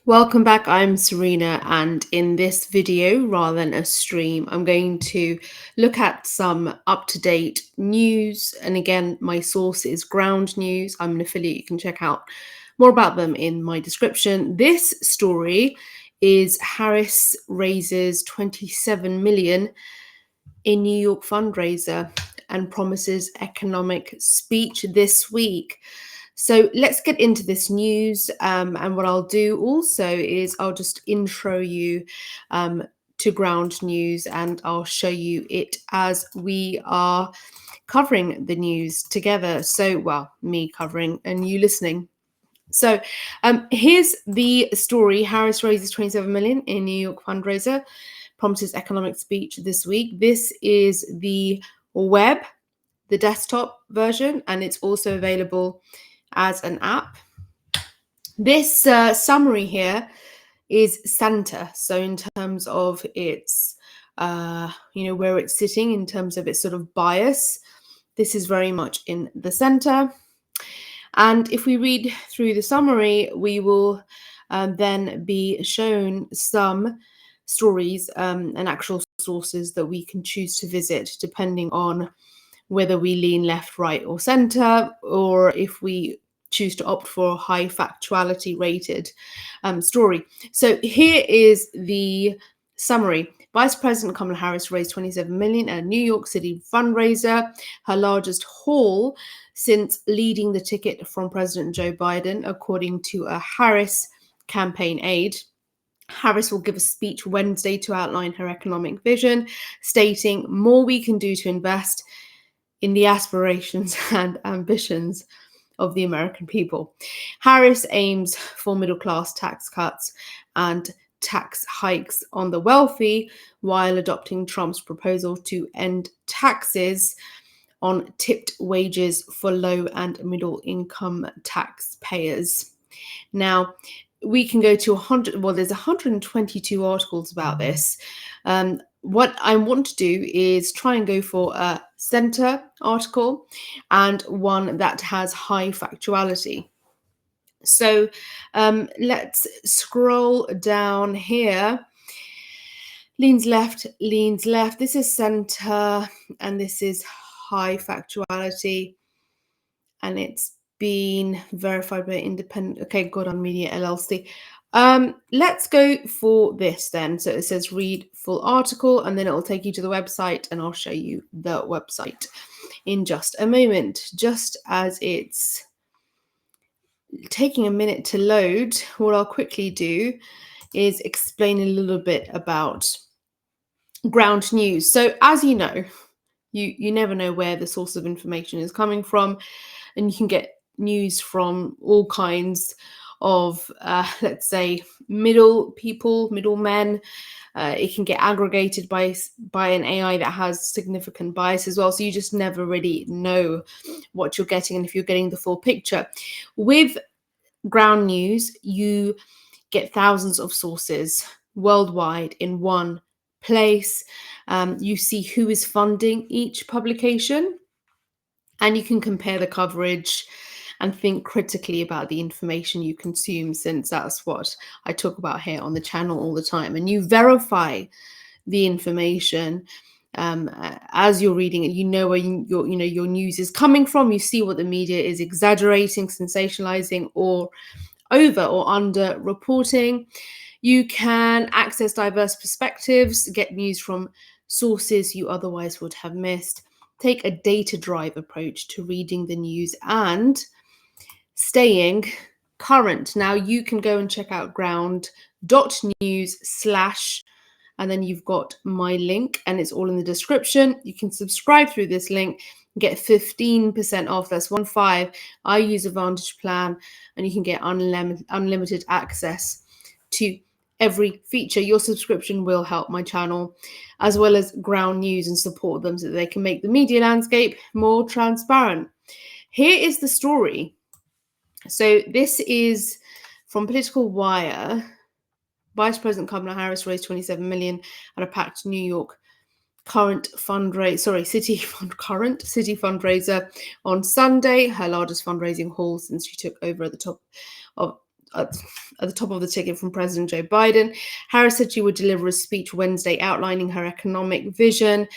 Welcome back, I'm Serena, and in this video, rather than a stream, I'm going to look at some up-to-date news. And again, my source is Ground News. I'm an affiliate. You can check out more about them in my description. This story is Harris raises 27 million in New York fundraiser and promises economic speech this week. So let's get into this news. And what I'll do also is I'll just intro you to Ground News, and I'll show you it as we are covering the news together. So, well, me covering and you listening. So here's the story. Harris raises 27 million in New York fundraiser, promises economic speech this week. This is the web, the desktop version, and it's also available as an app. This summary here is center. So in terms of its, where it's sitting, in terms of its sort of bias, this is very much in the center. And if we read through the summary, we will then be shown some stories and actual sources that we can choose to visit depending on whether we lean left, right, or center, or if we choose to opt for a high factuality rated story. So here is the summary. Vice President Kamala Harris raised 27 million at a New York City fundraiser, her largest haul since leading the ticket from President Joe Biden, according to a Harris campaign aide. Harris will give a speech Wednesday to outline her economic vision, stating more we can do to invest in the aspirations and ambitions of the American people. Harris aims for middle-class tax cuts and tax hikes on the wealthy while adopting Trump's proposal to end taxes on tipped wages for low and middle income taxpayers. Now, we can go to 100, well, there's 122 articles about this. What I want to do is try and go for a center article and one that has high factuality. So let's scroll down here. Leans left, leans left. This is center and this is high factuality. And it's been verified by independent. Okay, good on Media LLC. Let's go for this then. So it says read full article, and then it will take you to the website, and I'll show you the website in just a moment. Just as it's taking a minute to load, what I'll quickly do is explain a little bit about Ground News. So as you know, you never know where the source of information is coming from, and you can get news from all kinds of, let's say, middlemen. It can get aggregated by an AI that has significant bias as well. So you just never really know what you're getting and if you're getting the full picture. With Ground News, you get thousands of sources worldwide in one place. You see who is funding each publication, and you can compare the coverage and think critically about the information you consume, since that's what I talk about here on the channel all the time. And you verify the information as you're reading it. You know where your news is coming from. You see what the media is exaggerating, sensationalizing, or over or under reporting. You can access diverse perspectives, get news from sources you otherwise would have missed, take a data-drive approach to reading the news and staying current. Now you can go and check out ground.news/ and then you've got my link, and it's all in the description. You can subscribe through this link and get 15% off. That's 15. I use a Vantage plan, and you can get unlimited access to every feature. Your subscription will help my channel as well as Ground News and support them so that they can make the media landscape more transparent. Here is the story. So this is from Political Wire. Vice President Kamala Harris raised 27 million at a packed New York city fundraiser on Sunday, her largest fundraising haul since she took over at the top of at the top of the ticket from President Joe Biden. Harris said she would deliver a speech Wednesday outlining her economic vision,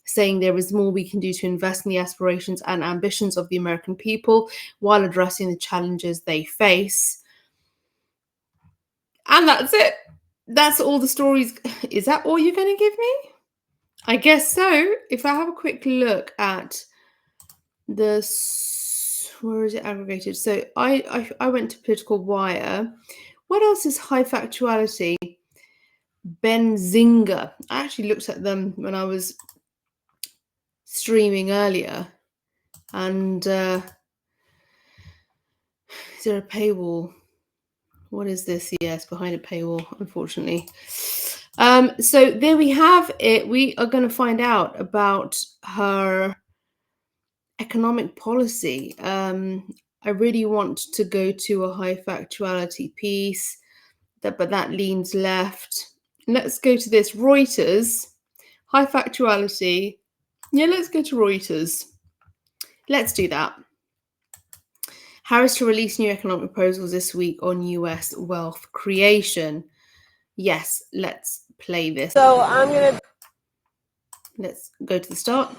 saying there is more we can do to invest in the aspirations and ambitions of the American people while addressing the challenges they face. And that's it. That's all the stories. Is that all you're going to give me? I guess so. If I have a quick look at the, where is it aggregated? So I went to Political Wire. What else is high factuality? Benzinga. I actually looked at them when I was streaming earlier. And is there a paywall? What is this? Yes, behind a paywall, unfortunately. So there we have it. We are going to find out about her economic policy. I really want to go to a high factuality piece, but that leans left. Let's go to this. Reuters, high factuality. Yeah, let's go to Reuters. Let's do that. Harris to release new economic proposals this week on US wealth creation. Yes, let's play this. So let's go to the start.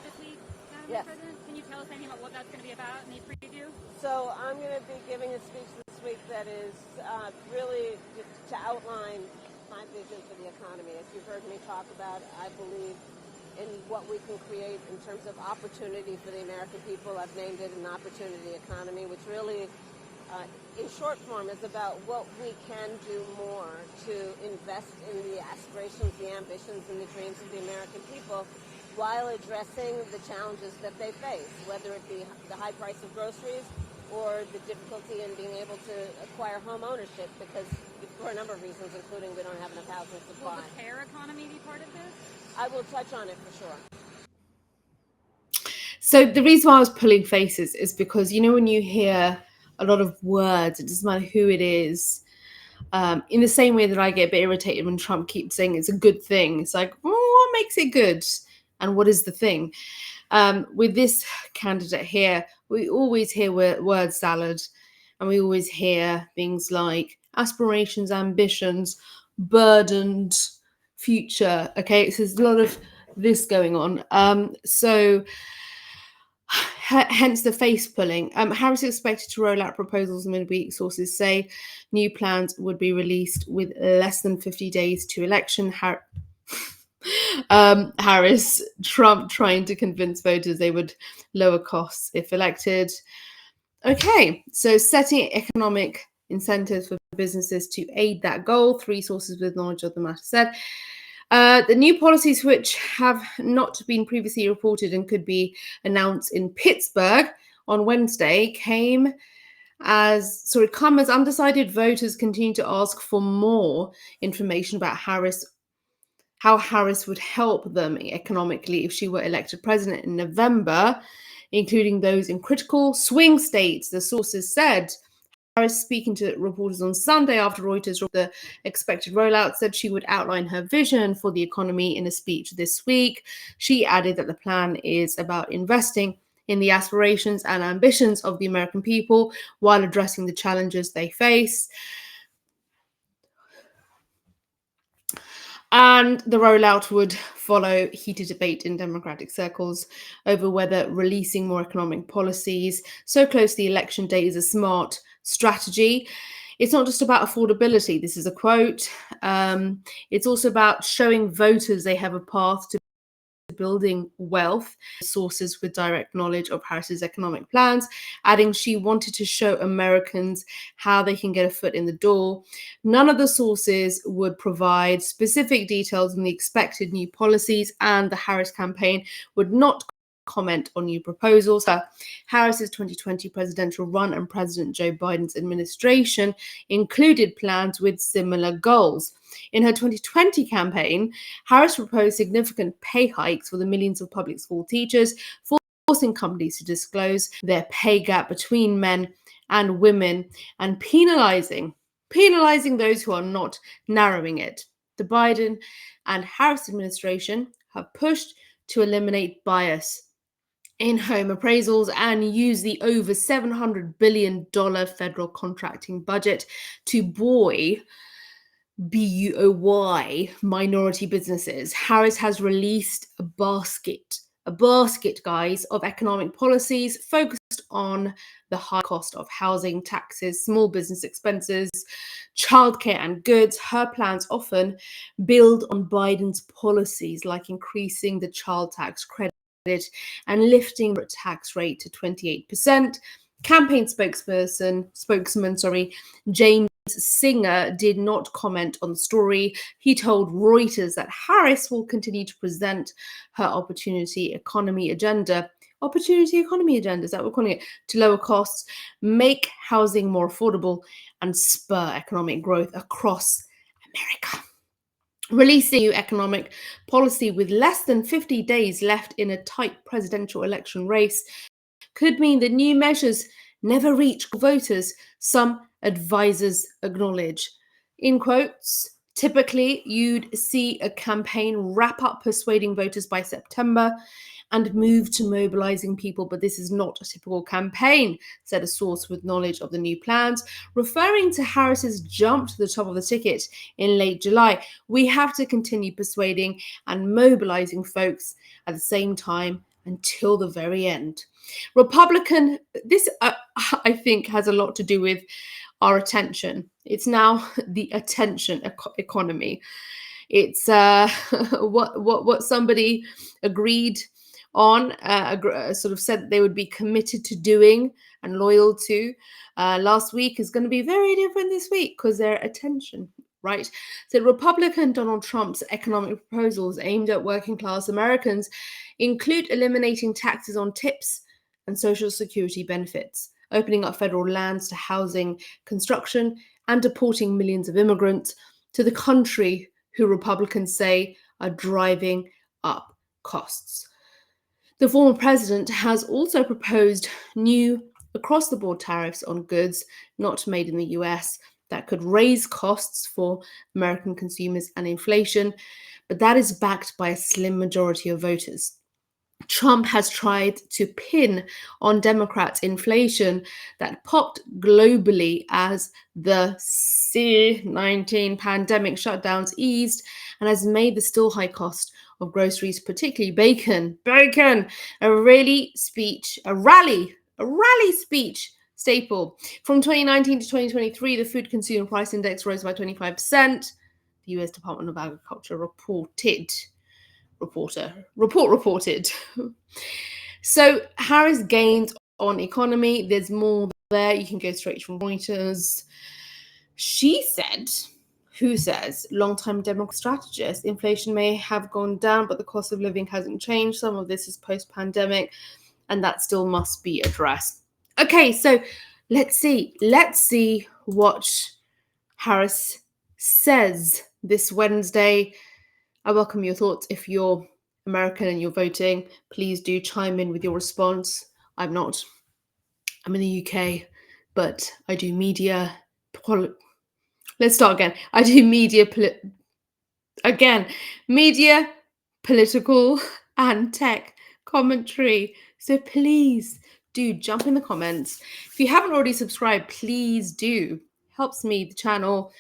Yes. President, can you tell us anything about what that's going to be about in the preview? So I'm going to be giving a speech this week that is really to outline my vision for the economy. As you've heard me talk about, I believe in what we can create in terms of opportunity for the American people. I've named it an opportunity economy, which really, in short form, is about what we can do more to invest in the aspirations, the ambitions, and the dreams of the American people while addressing the challenges that they face, whether it be the high price of groceries or the difficulty in being able to acquire home ownership, because for a number of reasons, including we don't have enough housing supply. Will the care economy be part of this? I will touch on it for sure. So the reason why I was pulling faces is because, you know, when you hear a lot of words, it doesn't matter who it is, in the same way that I get a bit irritated when Trump keeps saying it's a good thing. It's like, well, what makes it good? And what is the thing? With this candidate here, we always hear word salad, and we always hear things like aspirations, ambitions, burdened future. Okay, so there's a lot of this going on. Hence the face pulling. Harris is expected to roll out proposals midweek. Sources say new plans would be released with less than 50 days to election. Harris, Trump trying to convince voters they would lower costs if elected. Okay, so setting economic incentives for businesses to aid that goal. 3 sources with knowledge of the matter said. The new policies, which have not been previously reported and could be announced in Pittsburgh on Wednesday, come as undecided voters continue to ask for more information about how Harris would help them economically if she were elected president in November, including those in critical swing states, the sources said. Harris, speaking to reporters on Sunday after Reuters wrote the expected rollout, said she would outline her vision for the economy in a speech this week. She added that the plan is about investing in the aspirations and ambitions of the American people while addressing the challenges they face. And the rollout would follow heated debate in Democratic circles over whether releasing more economic policies so close to the election day is a smart strategy. It's not just about affordability. This is a quote. It's also about showing voters they have a path to building wealth. Sources with direct knowledge of Harris's economic plans, adding she wanted to show Americans how they can get a foot in the door. None of the sources would provide specific details on the expected new policies, and the Harris campaign would not comment on new proposals. Harris's 2020 presidential run and President Joe Biden's administration included plans with similar goals. In her 2020 campaign, Harris proposed significant pay hikes for the millions of public school teachers, forcing companies to disclose their pay gap between men and women, and penalizing those who are not narrowing it. The Biden and Harris administration have pushed to eliminate bias in home appraisals and use the over $700 billion federal contracting budget to buoy BUOY minority businesses. Harris has released a basket, guys, of economic policies focused on the high cost of housing, taxes, small business expenses, childcare, and goods. Her plans often build on Biden's policies, like increasing the child tax credit and lifting the tax rate to 28%. Campaign spokesman, James Singer did not comment on the story. He told Reuters that Harris will continue to present her opportunity economy agenda, is that what we're calling it, to lower costs, make housing more affordable, and spur economic growth across America. Releasing new economic policy with less than 50 days left in a tight presidential election race could mean that new measures never reach voters, some advisors acknowledge. In quotes, typically you'd see a campaign wrap up persuading voters by September and move to mobilizing people, but this is not a typical campaign, said a source with knowledge of the new plans, referring to Harris's jump to the top of the ticket in late July. We have to continue persuading and mobilizing folks at the same time until the very end. This I think has a lot to do with our attention. It's now the attention economy. It's what somebody agreed on, sort of said that they would be committed to doing and loyal to last week is going to be very different this week because their attention, right? So Republican Donald Trump's economic proposals aimed at working class Americans include eliminating taxes on tips and Social Security benefits, opening up federal lands to housing construction, and deporting millions of immigrants to the country who Republicans say are driving up costs. The former president has also proposed new across-the-board tariffs on goods not made in the US that could raise costs for American consumers and inflation, but that is backed by a slim majority of voters. Trump has tried to pin on Democrats inflation that popped globally as the COVID-19 pandemic shutdowns eased and has made the still high cost of groceries, particularly bacon, a rally speech staple. From 2019 to 2023, the Food Consumer Price Index rose by 25%. The US Department of Agriculture reported. So Harris gained on economy. There's more there. You can go straight from Reuters. She said, who says, long-time Democrat strategist, inflation may have gone down, but the cost of living hasn't changed. Some of this is post-pandemic, and that still must be addressed. Okay, so let's see what Harris says this Wednesday. I welcome your thoughts. If you're American and you're voting, please do chime in with your response. I'm not. I'm in the UK, but I do media. Let's start again. I do media, political, and tech commentary. So please do jump in the comments. If you haven't already subscribed, please do. Helps me, the channel.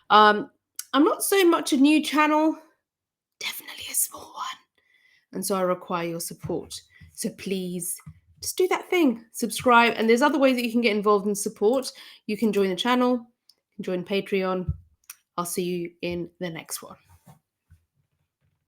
I'm not so much a new channel, definitely a small one. And so I require your support. So please just do that thing, subscribe. And there's other ways that you can get involved and support. You can join the channel, you can join Patreon. I'll see you in the next one.